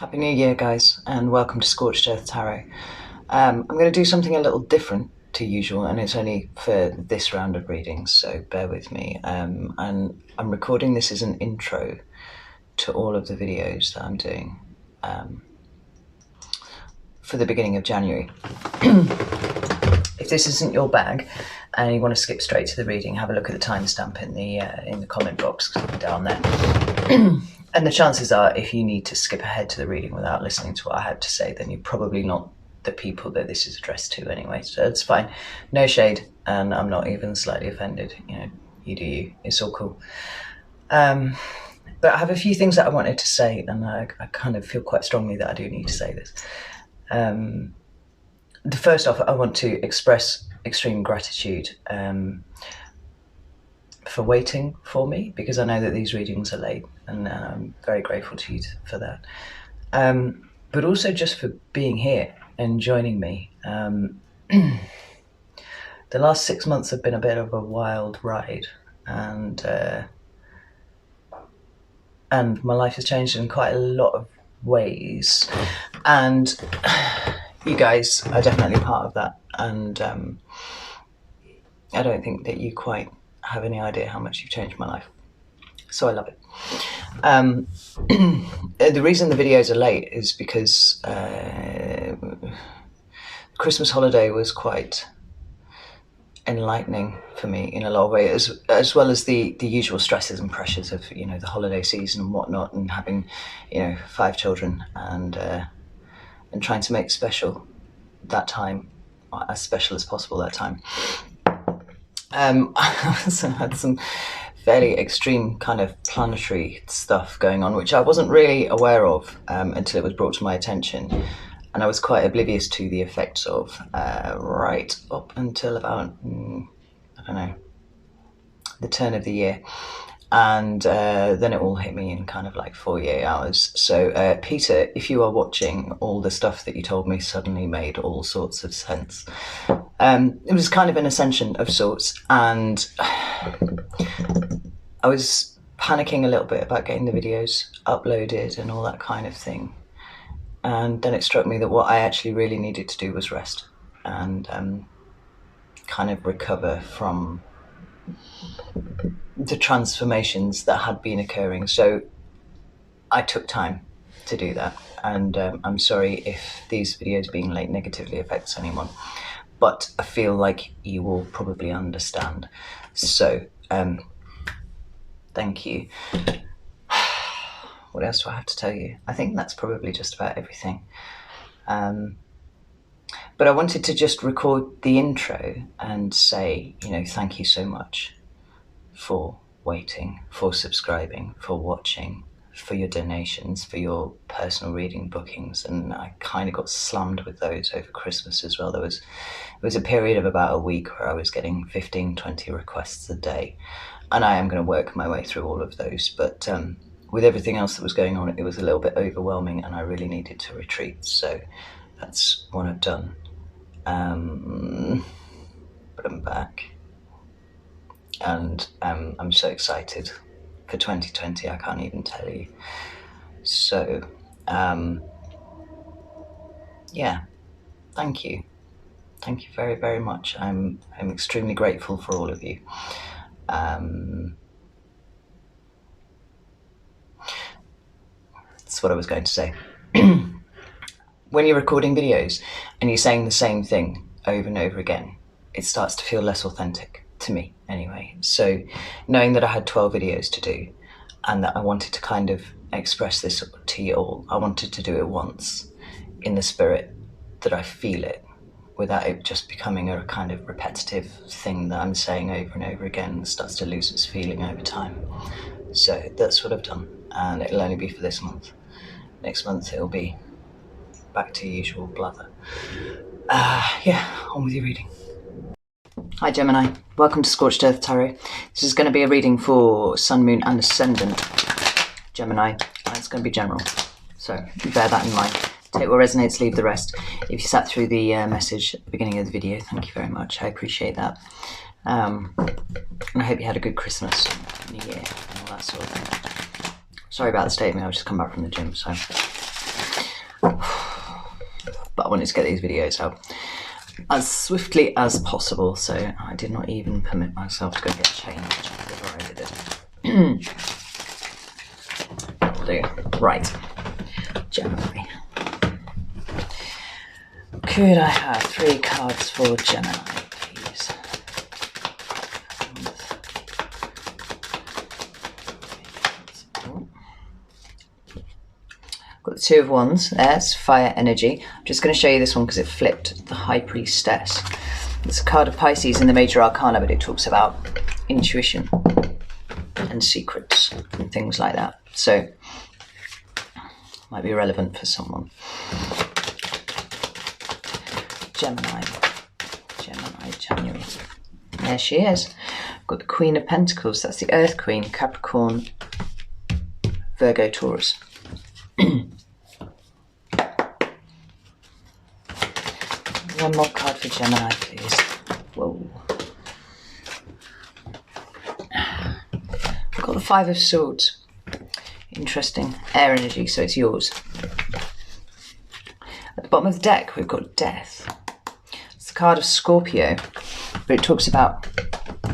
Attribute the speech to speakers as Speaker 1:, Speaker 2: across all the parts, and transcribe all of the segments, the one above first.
Speaker 1: Happy New Year, guys, and welcome to Scorched Earth Tarot. I'm going to do something a little different to usual, and it's only for this round of readings, so bear with me. And I'm recording this as an intro to all of the videos that I'm doing for the beginning of January. If this isn't your bag and you want to skip straight to the reading, have a look at the timestamp in the comment box down there. And the chances are, if you need to skip ahead to the reading without listening to what I had to say, then you're probably not the people that this is addressed to anyway, so it's fine. No shade, and I'm not even slightly offended. You know, you do you. It's all cool. But I have a few things that I wanted to say, and I kind of feel quite strongly that I do need to say this. The first off, I want to express extreme gratitude for waiting for me, because I know that these readings are late, and I'm very grateful to you for that. But also just for being here and joining me. The last 6 months have been a bit of a wild ride, and my life has changed in quite a lot of ways, and you guys are definitely part of that, and I don't think that you quite have any idea how much you've changed my life, so I love it. The reason the videos are late is because Christmas holiday was quite enlightening for me in a lot of ways, as well as the usual stresses and pressures of, you know, the holiday season and whatnot, and having, you know, 5 children, and trying to make special that time, as special as possible that time. I also had some fairly extreme kind of planetary stuff going on, which I wasn't really aware of until it was brought to my attention, and I was quite oblivious to the effects of right up until about, I don't know, the turn of the year. And then it all hit me in kind of like 48 hours. So Peter, if you are watching, all the stuff that you told me suddenly made all sorts of sense. It was kind of an ascension of sorts, and I was panicking a little bit about getting the videos uploaded and all that kind of thing. And then it struck me that what I actually really needed to do was rest and kind of recover from the transformations that had been occurring. So I took time to do that, and I'm sorry if these videos being late negatively affects anyone, but I feel like you will probably understand. So thank you. What else do I have to tell you? I think that's probably just about everything. But I wanted to just record the intro and say, you know, thank you so much for waiting, for subscribing, for watching, for your donations, for your personal reading bookings. And I kind of got slammed with those over Christmas as well. It was a period of about a week where I was getting 15, 20 requests a day, and I am going to work my way through all of those. But with everything else that was going on, it was a little bit overwhelming, and I really needed to retreat. So that's what I've done. But I'm back. And I'm so excited for 2020, I can't even tell you. So, yeah, thank you. Thank you very, very much. I'm extremely grateful for all of you. That's what I was going to say. When you're recording videos and you're saying the same thing over and over again, it starts to feel less authentic. To me anyway. So knowing that I had 12 videos to do, and that I wanted to kind of express this to you all, I wanted to do it once in the spirit that I feel it, without it just becoming a kind of repetitive thing that I'm saying over and over again and starts to lose its feeling over time. So that's what I've done, and it'll only be for this month. Next month it'll be back to usual blather. Yeah, on with your reading. Hi Gemini, welcome to Scorched Earth Tarot. This is going to be a reading for Sun, Moon and Ascendant Gemini, and it's going to be general, so bear that in mind. Take what resonates, leave the rest. If you sat through the message at the beginning of the video, thank you very much, I appreciate that. And I hope you had a good Christmas, New Year and all that sort of thing. Sorry about the state of me, I've just come back from the gym, so But I wanted to get these videos out as swiftly as possible, so I did not even permit myself to go get changed before I did it. Right, Gemini. Could I have 3 cards for Gemini, please? Got the 2 of Wands. There's fire energy. I'm just going to show you this one because it flipped the High Priestess. It's a card of Pisces in the Major Arcana, but it talks about intuition and secrets and things like that. So, might be relevant for someone. Gemini, January. There she is. Got the Queen of Pentacles. That's the Earth Queen, Capricorn, Virgo, Taurus. One more card for Gemini, please. Whoa. We've got the 5 of Swords. Interesting. Air energy, so it's yours. At the bottom of the deck, we've got Death. It's the card of Scorpio, but it talks about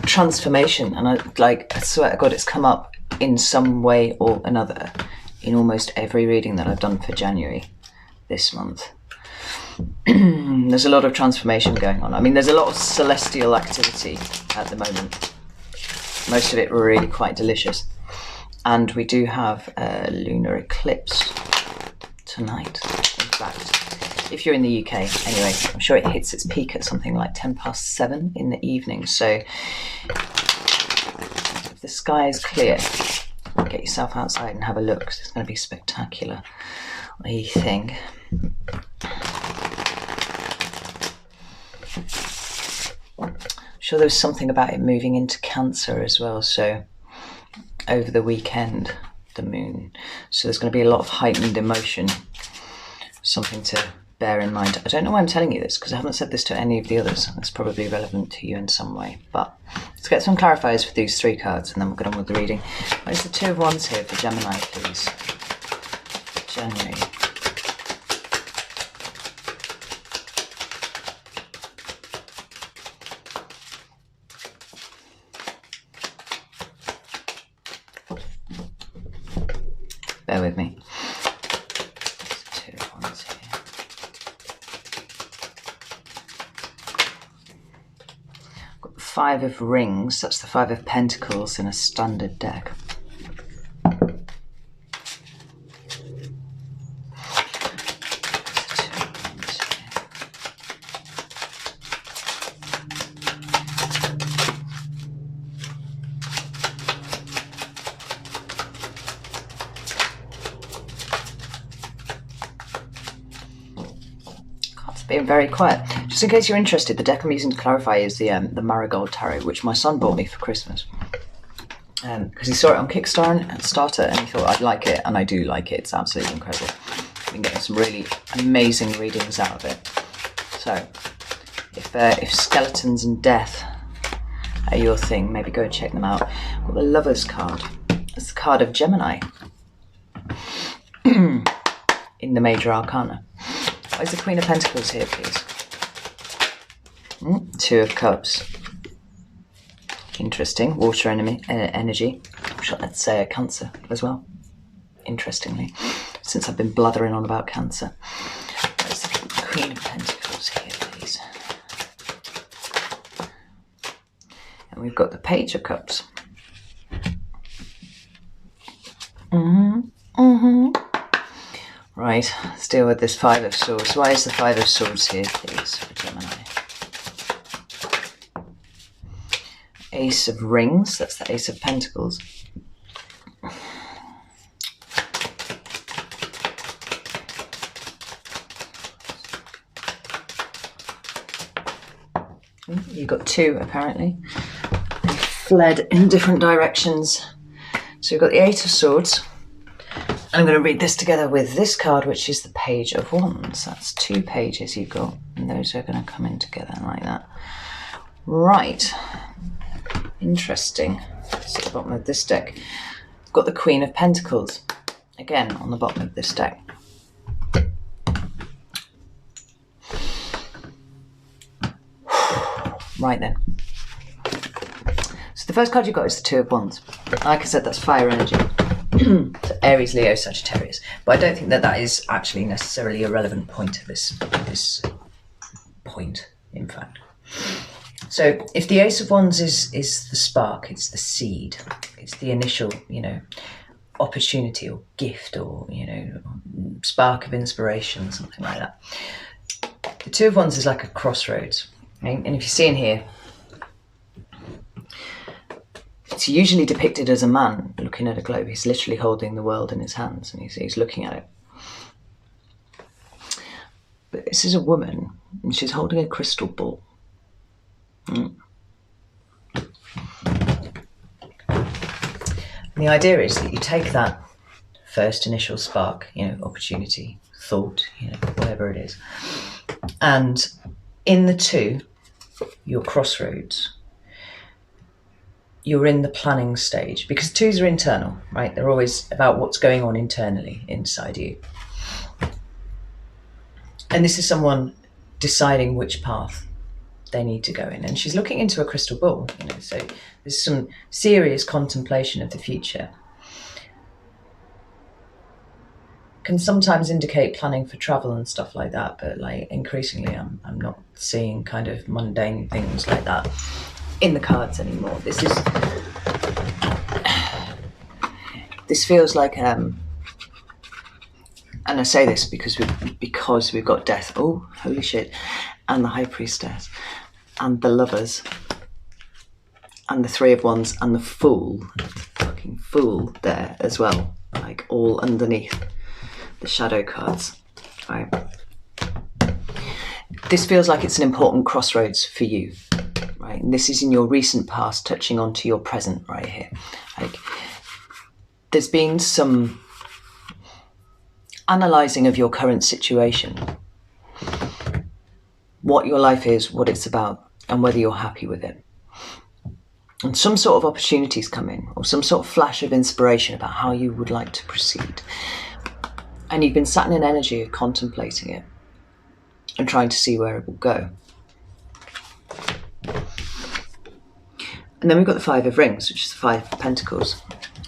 Speaker 1: transformation. And I swear to God, it's come up in some way or another in almost every reading that I've done for January this month. There's a lot of transformation going on. I mean, there's a lot of celestial activity at the moment. Most of it really quite delicious. And we do have a lunar eclipse tonight. In fact, if you're in the UK, anyway, I'm sure it hits its peak at something like 7:10 in the evening. So if the sky is clear, get yourself outside and have a look, because it's going to be spectacular. What do you think? I'm sure there was something about it moving into Cancer as well, so over the weekend, the moon. So there's going to be a lot of heightened emotion, something to bear in mind. I don't know why I'm telling you this, because I haven't said this to any of the others. It's probably relevant to you in some way, but let's get some clarifiers for these 3 cards and then we'll get on with the reading. Where's the 2 of Wands here for Gemini, please? January. Bear with me. There's 2 of Wands here. Got the 5 of Rings. That's the 5 of Pentacles in a standard deck. Being very quiet. Just in case you're interested, the deck I'm using to clarify is the Marigold tarot, which my son bought me for Christmas. Because he saw it on Kickstarter and he thought I'd like it, and I do like it. It's absolutely incredible. I've been getting some really amazing readings out of it. So, if skeletons and death are your thing, maybe go check them out. Got the Lovers card. It's the card of Gemini in the Major Arcana. Where's the Queen of Pentacles here, please? 2 of Cups. Interesting. Water energy. Let's say a Cancer as well. Interestingly, since I've been blathering on about Cancer. Where's the Queen of Pentacles here, please? And we've got the Page of Cups. Right, let's deal with this 5 of Swords. Why is the 5 of Swords here, please, for Gemini? Ace of Rings, that's the Ace of Pentacles. You've got 2, apparently. They fled in different directions. So we've got the 8 of Swords. I'm going to read this together with this card, which is the Page of Wands. That's 2 pages you've got, and those are going to come in together like that. Right. Interesting. So at the bottom of this deck, I've got the Queen of Pentacles. Again, on the bottom of this deck. Right then. So the first card you got is the Two of Wands. Like I said, that's fire energy. So Aries, Leo, Sagittarius. But I don't think that that is actually necessarily a relevant point of this point, in fact. So if the Ace of Wands is the spark, it's the seed, it's the initial, opportunity or gift or, spark of inspiration, something like that. The Two of Wands is like a crossroads. Okay? And if you see in here, it's usually depicted as a man looking at a globe. He's literally holding the world in his hands and he's looking at it. But this is a woman and she's holding a crystal ball. And the idea is that you take that first initial spark, opportunity, thought, whatever it is, and in the two, your crossroads, you're in the planning stage, because twos are internal, right? They're always about what's going on internally inside you. And this is someone deciding which path they need to go in. And she's looking into a crystal ball, so there's some serious contemplation of the future. Can sometimes indicate planning for travel and stuff like that, but like increasingly I'm not seeing kind of mundane things like that in the cards anymore. This feels like and I say this because we've got Death, oh holy shit, and the High Priestess and the Lovers and the Three of Wands and the Fool, fucking Fool there as well, like all underneath the shadow cards, right? This feels like it's an important crossroads for you, right? And this is in your recent past touching onto your present right here. Like, there's been some analysing of your current situation, what your life is, what it's about, and whether you're happy with it. And some sort of opportunities come in, or some sort of flash of inspiration about how you would like to proceed. And you've been sat in an energy of contemplating it and trying to see where it will go. And then we've got the Five of Rings, which is the Five of Pentacles.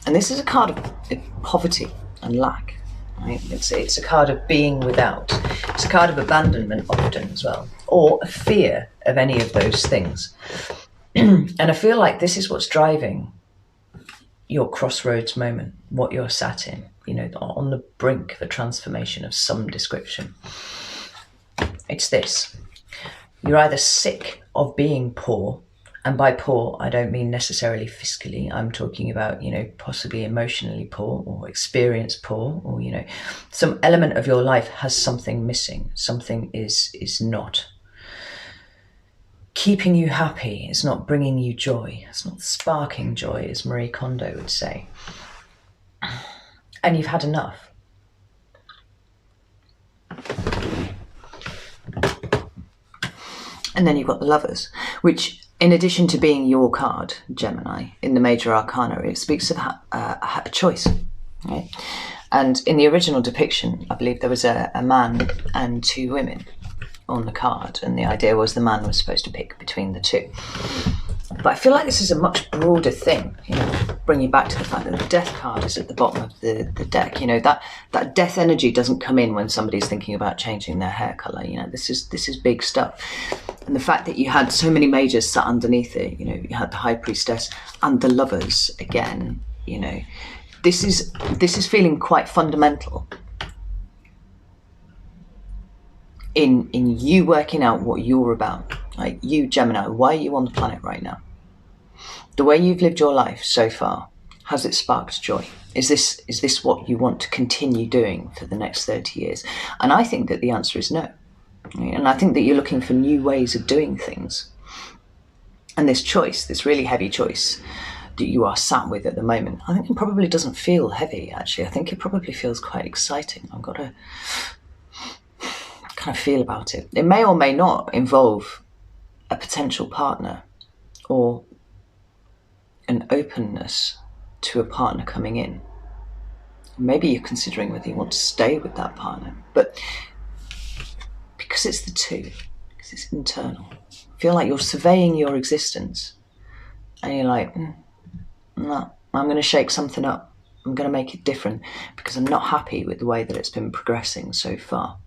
Speaker 1: And this is a card of poverty and lack. Right? It's a card of being without. It's a card of abandonment often as well, or a fear of any of those things. And I feel like this is what's driving your crossroads moment, what you're sat in, on the brink of a transformation of some description. It's this. You're either sick of being poor, and by poor, I don't mean necessarily fiscally. I'm talking about, possibly emotionally poor or experience poor, or, some element of your life has something missing. Something is not keeping you happy. It's not bringing you joy. It's not sparking joy, as Marie Kondo would say. And you've had enough. And then you've got the Lovers, which, in addition to being your card, Gemini, in the major arcana, it speaks of a choice, right? And in the original depiction, I believe there was a man and two women on the card, and the idea was the man was supposed to pick between the two. But I feel like this is a much broader thing, bring you back to the fact that the Death card is at the bottom of the deck. That death energy doesn't come in when somebody's thinking about changing their hair colour. This is big stuff. And the fact that you had so many majors sat underneath it, you had the High Priestess and the Lovers again, this is feeling quite fundamental in you working out what you're about. Like, you, Gemini, why are you on the planet right now? The way you've lived your life so far, has it sparked joy? Is this what you want to continue doing for the next 30 years? And I think that the answer is no. And I think that you're looking for new ways of doing things. And this choice, this really heavy choice that you are sat with at the moment, I think it probably doesn't feel heavy, actually. I think it probably feels quite exciting. I've got to kind of feel about it. It may or may not involve a potential partner or an openness to a partner coming in. Maybe you're considering whether you want to stay with that partner, but because it's the two, because it's internal, feel like you're surveying your existence, and you're like, no, I'm going to shake something up. I'm going to make it different because I'm not happy with the way that it's been progressing so far.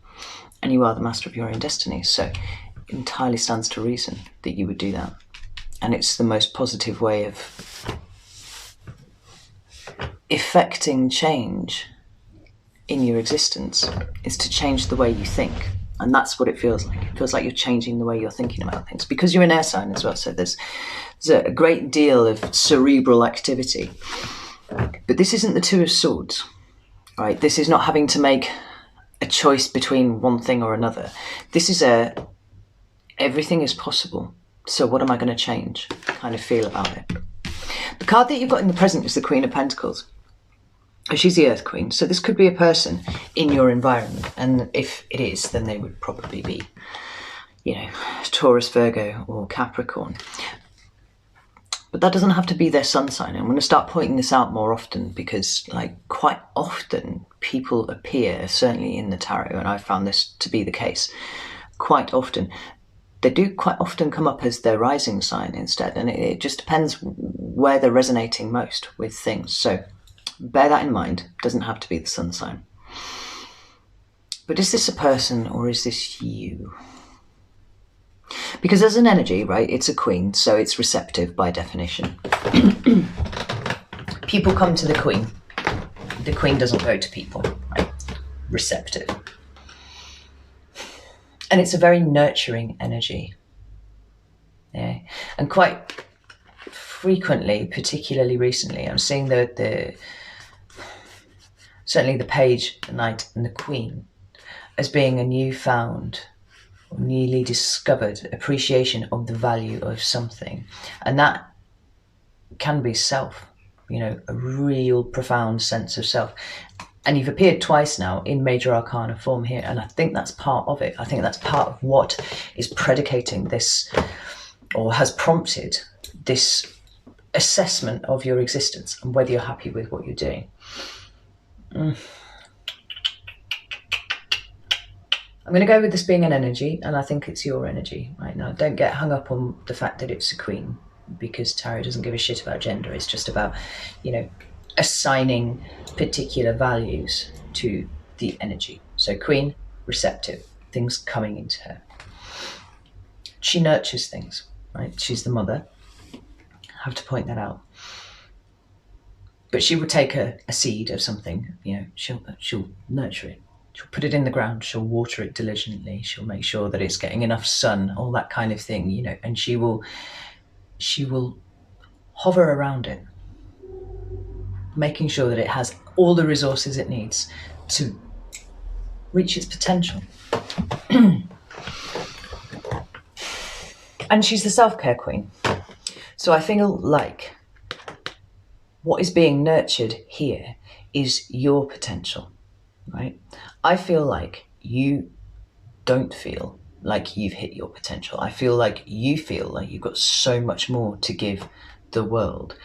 Speaker 1: And you are the master of your own destiny, so it entirely stands to reason that you would do that. And it's the most positive way of effecting change in your existence, is to change the way you think. And that's what it feels like. It feels like you're changing the way you're thinking about things, because you're an air sign as well. So there's a great deal of cerebral activity. But this isn't the Two of Swords, right? This is not having to make a choice between one thing or another. This is everything is possible. So what am I going to change kind of feel about it? The card that you've got in the present is the Queen of Pentacles. She's the Earth Queen. So this could be a person in your environment. And if it is, then they would probably be, Taurus, Virgo, or Capricorn. But that doesn't have to be their sun sign. I'm going to start pointing this out more often, because quite often people appear, certainly in the tarot, and I've found this to be the case, quite often. They do quite often come up as their rising sign instead, and it just depends where they're resonating most with things. So bear that in mind. It doesn't have to be the sun sign. But is this a person or is this you? Because as an energy, right, it's a queen, so it's receptive by definition. People come to the queen. The queen doesn't go to people, right? Receptive. And it's a very nurturing energy. Yeah. And quite frequently, particularly recently, I'm seeing certainly the Page, the Knight, and the Queen as being a newfound, or newly discovered appreciation of the value of something. And that can be self, a real profound sense of self. And you've appeared twice now in Major Arcana form here, and I think that's part of it. I think that's part of what is predicating this, or has prompted this assessment of your existence and whether you're happy with what you're doing. I'm going to go with this being an energy, and I think it's your energy right now. Don't get hung up on the fact that it's a queen, because tarot doesn't give a shit about gender. It's just about, assigning particular values to the energy. So queen, receptive, things coming into her. She nurtures things, right? She's the mother. I have to point that out. But she would take a seed of something, she'll nurture it. She'll put it in the ground, she'll water it diligently, she'll make sure that it's getting enough sun, all that kind of thing, and she will hover around it, making sure that it has all the resources it needs to reach its potential. And she's the self-care queen. So I feel like what is being nurtured here is your potential, right? I feel like you don't feel like you've hit your potential. I feel like you feel like you've got so much more to give the world,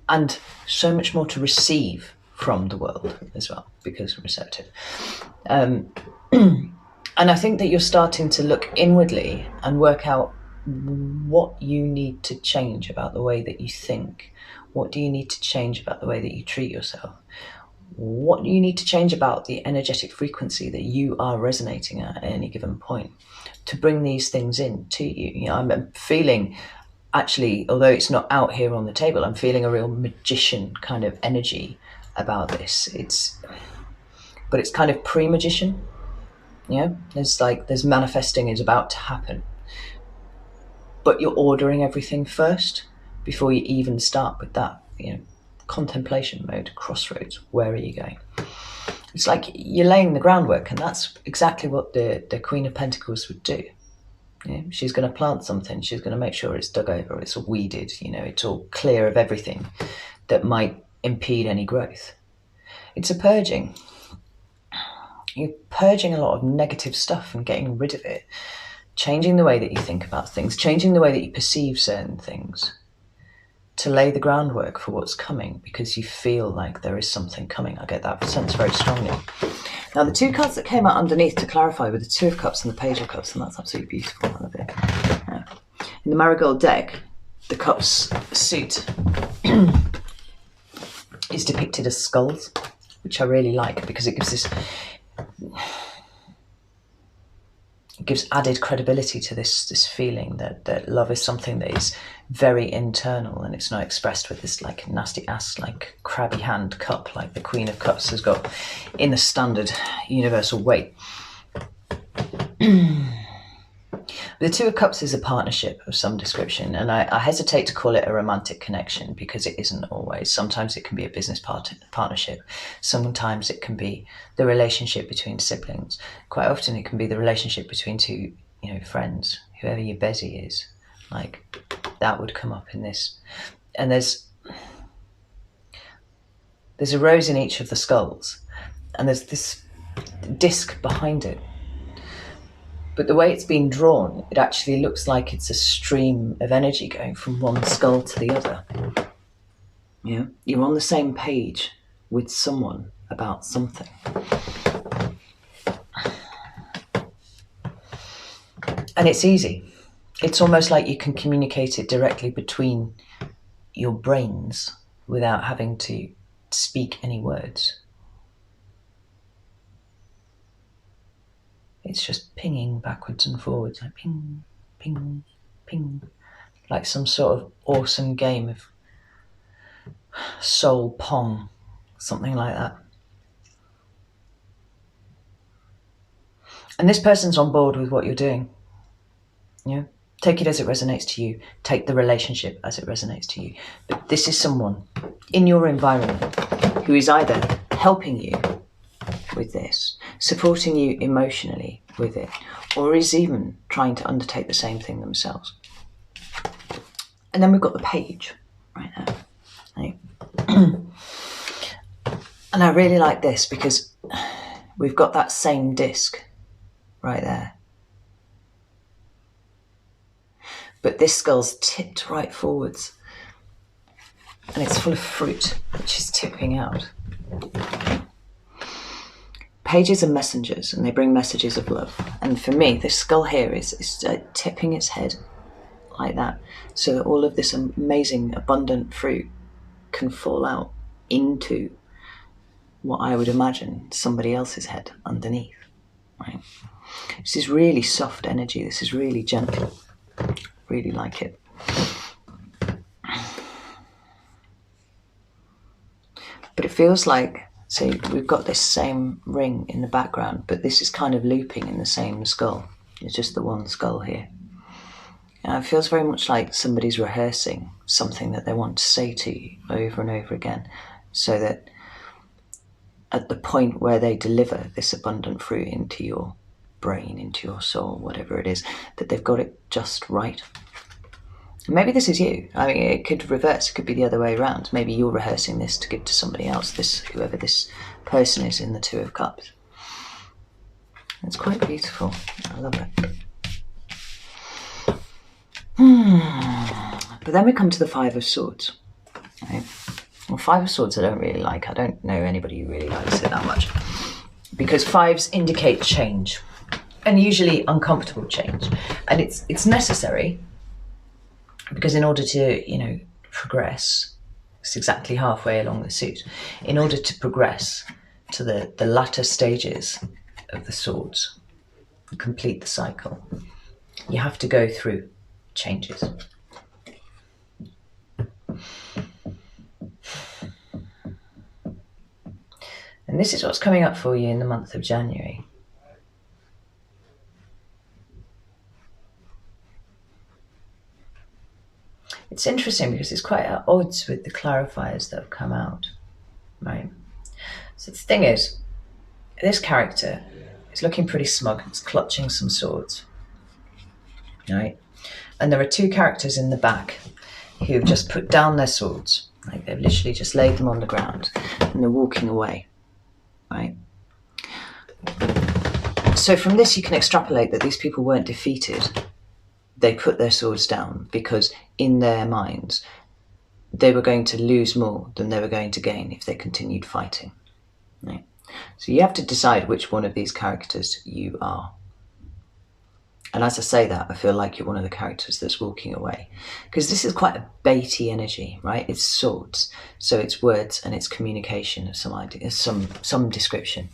Speaker 1: and so much more to receive from the world as well, because we're receptive. And I think that you're starting to look inwardly and work out what you need to change about the way that you think. What do you need to change about the way that you treat yourself? What do you need to change about the energetic frequency that you are resonating at any given point to bring these things in to you? I'm feeling, actually, although it's not out here on the table, I'm feeling a real magician kind of energy about this. But it's kind of pre-magician. There's manifesting is about to happen. But you're ordering everything first before you even start with that, contemplation mode, crossroads. Where are you going? It's like you're laying the groundwork, and that's exactly what the Queen of Pentacles would do. She's going to plant something. She's going to make sure it's dug over, it's all weeded, it's all clear of everything that might impede any growth. It's a purging. You're purging a lot of negative stuff and getting rid of it, changing the way that you think about things, changing the way that you perceive certain things, to lay the groundwork for what's coming, because you feel like there is something coming. I get that sense very strongly. Now, the two cards that came out underneath to clarify were the Two of Cups and the Page of Cups, and that's absolutely beautiful. I love it. Yeah. In the Marigold deck, the Cups suit is depicted as skulls, which I really like because it gives added credibility to this feeling that love is something that is very internal, and it's not expressed with this like nasty ass like crabby hand cup like the Queen of Cups has got in the standard Universal Waite. The Two of Cups is a partnership of some description, and I hesitate to call it a romantic connection because it isn't always. Sometimes it can be a business partnership. Sometimes it can be the relationship between siblings. Quite often it can be the relationship between two, friends, whoever your Bezzy is. Like, that would come up in this. And there's a rose in each of the skulls, and there's this disc behind it. But the way it's been drawn, it actually looks like it's a stream of energy going from one skull to the other. Yeah, you're on the same page with someone about something. And it's easy. It's almost like you can communicate it directly between your brains without having to speak any words. It's just pinging backwards and forwards, like ping, ping, ping, like some sort of awesome game of soul pong, something like that. And this person's on board with what you're doing. Yeah, take it as it resonates to you. Take the relationship as it resonates to you. But this is someone in your environment who is either helping you with this, supporting you emotionally with it, or is even trying to undertake the same thing themselves. And then we've got the page right now. Right? And I really like this because we've got that same disc right there. But this skull's tipped right forwards, and it's full of fruit, which is tipping out. Pages are messengers, and they bring messages of love. And for me, this skull here is tipping its head like that, so that all of this amazing, abundant fruit can fall out into what I would imagine somebody else's head underneath. Right? This is really soft energy. This is really gentle. Really like it. But it feels like, see, we've got this same ring in the background, but this is kind of looping in the same skull. It's just the one skull here. And it feels very much like somebody's rehearsing something that they want to say to you over and over again, so that at the point where they deliver this abundant fruit into your brain, into your soul, whatever it is, that they've got it just right. Maybe this is you. I mean, it could reverse. It could be the other way around. Maybe you're rehearsing this to give to somebody else, whoever this person is in the Two of Cups. It's quite beautiful. I love it. But then we come to the Five of Swords. Okay. Well, Five of Swords I don't really like. I don't know anybody who really likes it that much. Because fives indicate change, and usually uncomfortable change. And it's necessary, because in order to, progress, it's exactly halfway along the suit. In order to progress to the latter stages of the swords, complete the cycle, you have to go through changes. And this is what's coming up for you in the month of January. It's interesting because it's quite at odds with the clarifiers that have come out, right? So the thing is, this character is looking pretty smug. It's clutching some swords, right? And there are two characters in the back who have just put down their swords. Like, they've literally just laid them on the ground and they're walking away, right? So from this you can extrapolate that these people weren't defeated. They put their swords down because in their minds they were going to lose more than they were going to gain if they continued fighting. Right? So you have to decide which one of these characters you are. And as I say that, I feel like you're one of the characters that's walking away. Because this is quite a baity energy, right? It's swords. So it's words and it's communication of some idea, some description.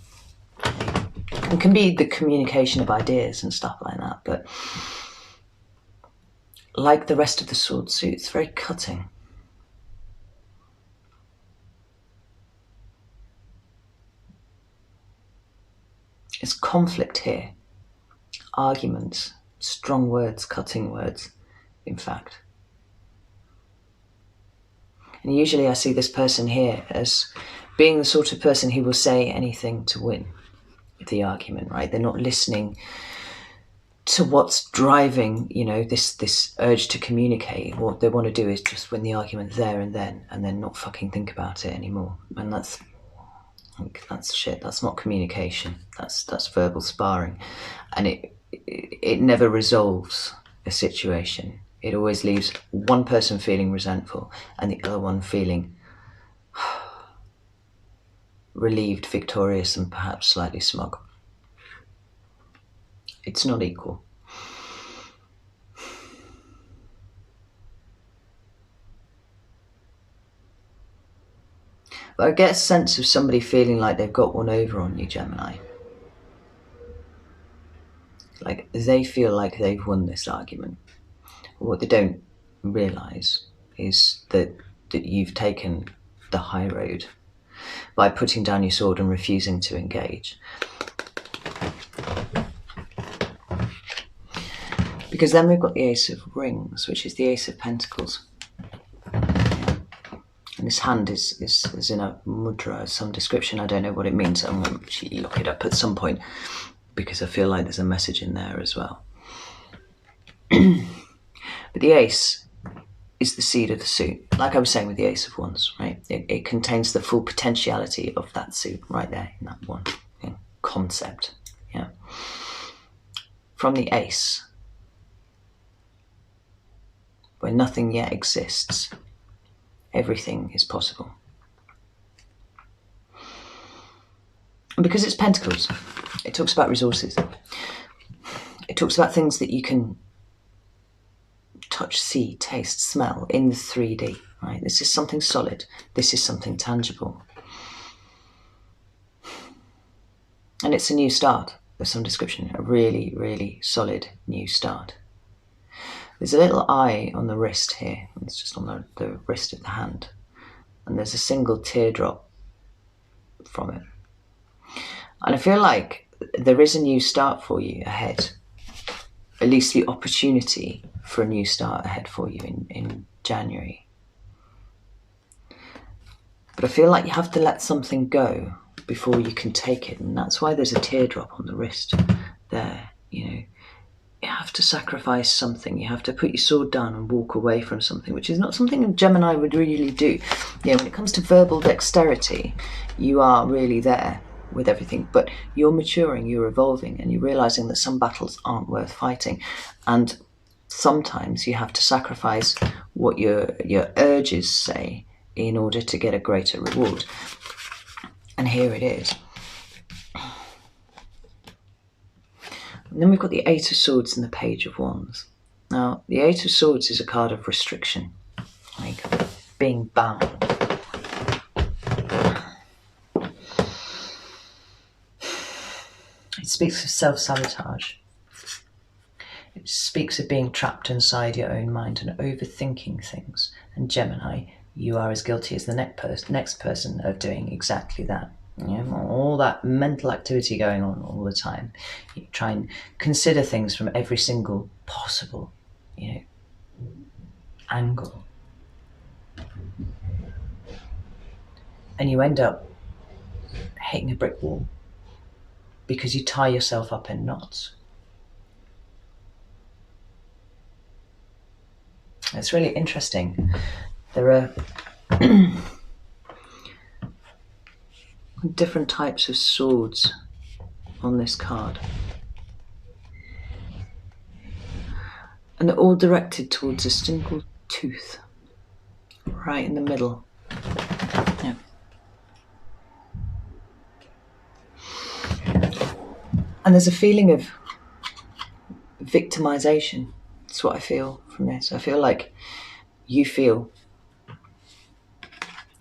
Speaker 1: It can be the communication of ideas and stuff like that, but like the rest of the sword suit, it's very cutting. It's conflict here. Arguments, strong words, cutting words, in fact. And usually I see this person here as being the sort of person who will say anything to win the argument, right? They're not listening to what's driving, this urge to communicate. What they want to do is just win the argument there and then not fucking think about it anymore. And that's shit. That's not communication. That's verbal sparring. And it never resolves a situation. It always leaves one person feeling resentful and the other one feeling relieved, victorious, and perhaps slightly smug. It's not equal. But I get a sense of somebody feeling like they've got one over on you, Gemini. Like they feel like they've won this argument. What they don't realise is that you've taken the high road by putting down your sword and refusing to engage. Because then we've got the Ace of Rings, which is the Ace of Pentacles. And this hand is in a mudra, some description. I don't know what it means. I'm going to actually look it up at some point because I feel like there's a message in there as well. But the ace is the seed of the suit. Like I was saying with the Ace of Wands, right? It contains the full potentiality of that suit right there in that one concept. Yeah. From the ace, where nothing yet exists, everything is possible. And because it's Pentacles, it talks about resources. It talks about things that you can touch, see, taste, smell in the 3D, right? This is something solid. This is something tangible. And it's a new start of some description, a really, really solid new start. There's a little eye on the wrist here. It's just on the wrist of the hand. And there's a single teardrop from it. And I feel like there is a new start for you ahead. At least the opportunity for a new start ahead for you in January. But I feel like you have to let something go before you can take it. And that's why there's a teardrop on the wrist there, You have to sacrifice something. You have to put your sword down and walk away from something, which is not something a Gemini would really do. When it comes to verbal dexterity, you are really there with everything, but you're maturing, you're evolving, and you're realizing that some battles aren't worth fighting. And sometimes you have to sacrifice what your urges say in order to get a greater reward. And here it is. And then we've got the Eight of Swords and the Page of Wands. Now, the Eight of Swords is a card of restriction, like being bound. It speaks of self-sabotage. It speaks of being trapped inside your own mind and overthinking things. And Gemini, you are as guilty as the next person of doing exactly that. All that mental activity going on all the time. You try and consider things from every single possible, angle. And you end up hitting a brick wall because you tie yourself up in knots. It's really interesting. There are different types of swords on this card. And they're all directed towards a single tooth, right in the middle. Yeah. And there's a feeling of victimization. That's what I feel from this. I feel like you feel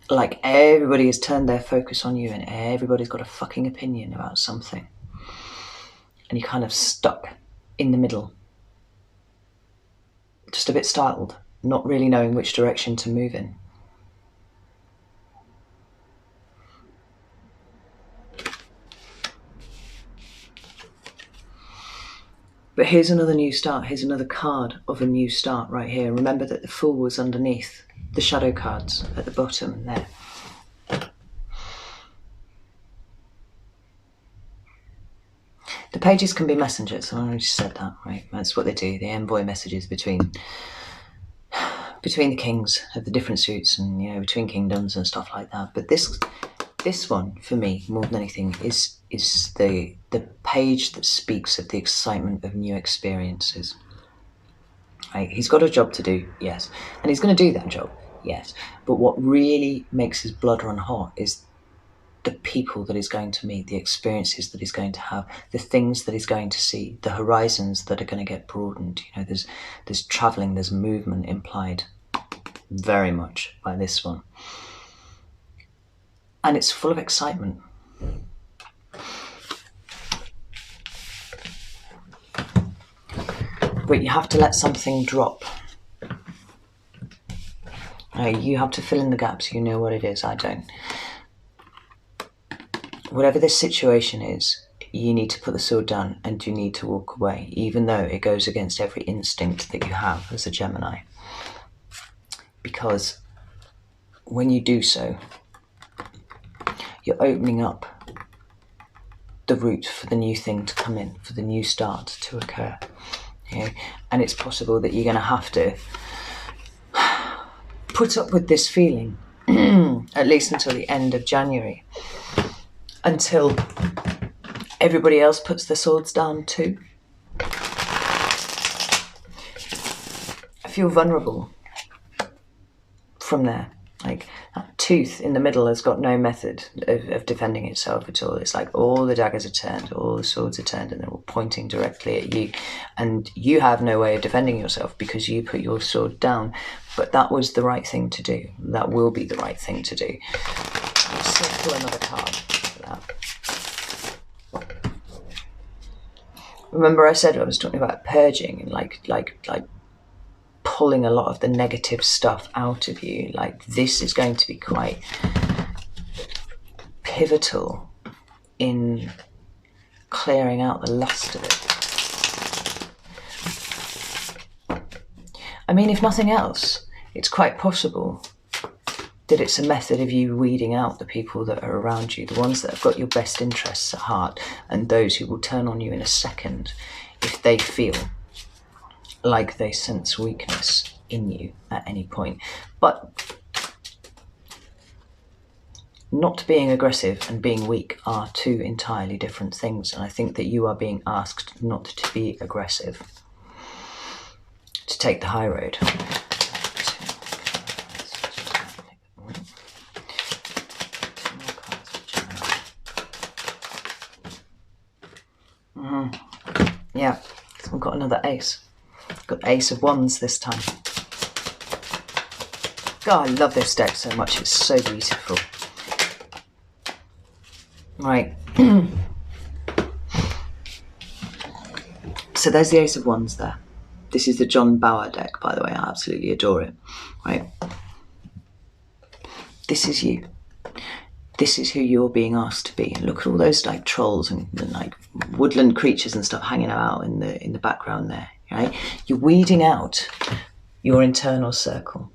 Speaker 1: like everybody has turned their focus on you and everybody's got a fucking opinion about something. And you're kind of stuck in the middle. Just a bit startled, not really knowing which direction to move in. But here's another new start. Here's another card of a new start right here. Remember that the Fool was underneath the shadow cards at the bottom there. The pages can be messengers. I already said that, right? That's what they do. They envoy messages between the kings of the different suits and, you know, between kingdoms and stuff like that. But this one, for me, more than anything, is the page that speaks of the excitement of new experiences. Right? He's got a job to do, yes. And he's going to do that job, yes. But what really makes his blood run hot is the people that he's going to meet, the experiences that he's going to have, the things that he's going to see, the horizons that are going to get broadened. You know, there's travelling, there's movement implied very much by this one. And it's full of excitement. But you have to let something drop. You have to fill in the gaps. You know what it is, I don't. Whatever this situation is, you need to put the sword down and you need to walk away, even though it goes against every instinct that you have as a Gemini. Because when you do so, you're opening up the route for the new thing to come in, for the new start to occur. You know? And it's possible that you're going to have to put up with this feeling, at least until the end of January. Until everybody else puts their swords down too. I feel vulnerable from there. Like that tooth in the middle has got no method of defending itself at all. It's like all the daggers are turned, all the swords are turned, and they're all pointing directly at you. And you have no way of defending yourself because you put your sword down. But that was the right thing to do. That will be the right thing to do. Let's pull another card. Remember I said I was talking about purging and like pulling a lot of the negative stuff out of you. Like this is going to be quite pivotal in clearing out the lust of it. I mean, if nothing else, it's quite possible that it's a method of you weeding out the people that are around you, the ones that have got your best interests at heart, and those who will turn on you in a second if they feel like they sense weakness in you at any point. But not being aggressive and being weak are two entirely different things, and I think that you are being asked not to be aggressive, to take the high road. Yeah, we've got another ace. Got Ace of Wands this time. God, I love this deck so much. It's so beautiful. Right. So there's the Ace of Wands there. This is the John Bauer deck, by the way. I absolutely adore it. Right. This is you. This is who you're being asked to be. And look at all those like trolls and like woodland creatures and stuff hanging out in the background there. Right? You're weeding out your internal circle.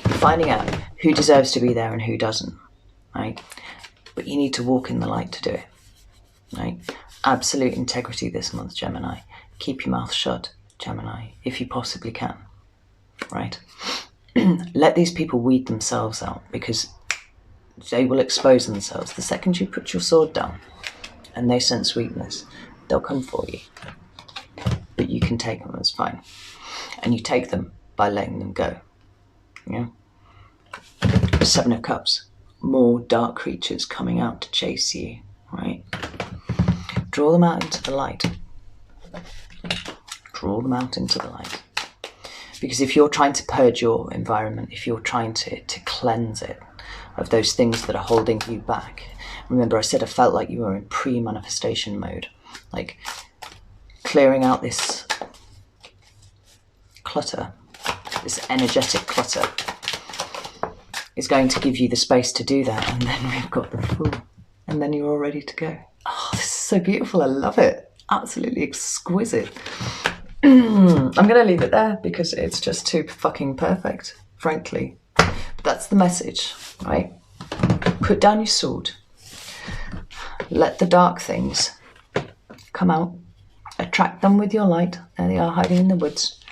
Speaker 1: You're finding out who deserves to be there and who doesn't. Right? But you need to walk in the light to do it. Right? Absolute integrity this month, Gemini. Keep your mouth shut, Gemini, if you possibly can. Right? Let these people weed themselves out, because they will expose themselves. The second you put your sword down and they sense weakness, they'll come for you. But you can take them, that's fine. And you take them by letting them go. Yeah? Seven of Cups. More dark creatures coming out to chase you, right? Draw them out into the light. draw them out into the light. Because if you're trying to purge your environment, if you're trying to cleanse it of those things that are holding you back, remember I said I felt like you were in pre-manifestation mode, like clearing out this clutter, this energetic clutter, is going to give you the space to do that. And then we've got the Fool, and then you're all ready to go. Oh, this is so beautiful. I love it. Absolutely exquisite. I'm going to leave it there because it's just too fucking perfect, frankly. But that's the message, right? Put down your sword. Let the dark things come out. Attract them with your light. There they are, hiding in the woods.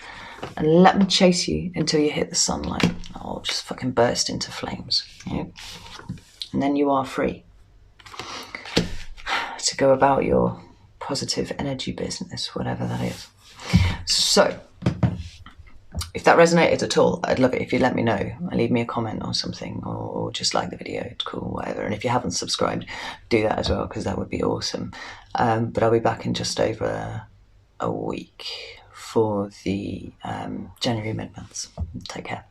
Speaker 1: And let them chase you until you hit the sunlight. Or just fucking burst into flames. You know? And then you are free to go about your positive energy business, whatever that is. So, if that resonated at all, I'd love it if you let me know. Leave me a comment or something, or just like the video, it's cool, whatever. And if you haven't subscribed, do that as well, because that would be awesome. But I'll be back in just over a week for the January mid-months. Take care.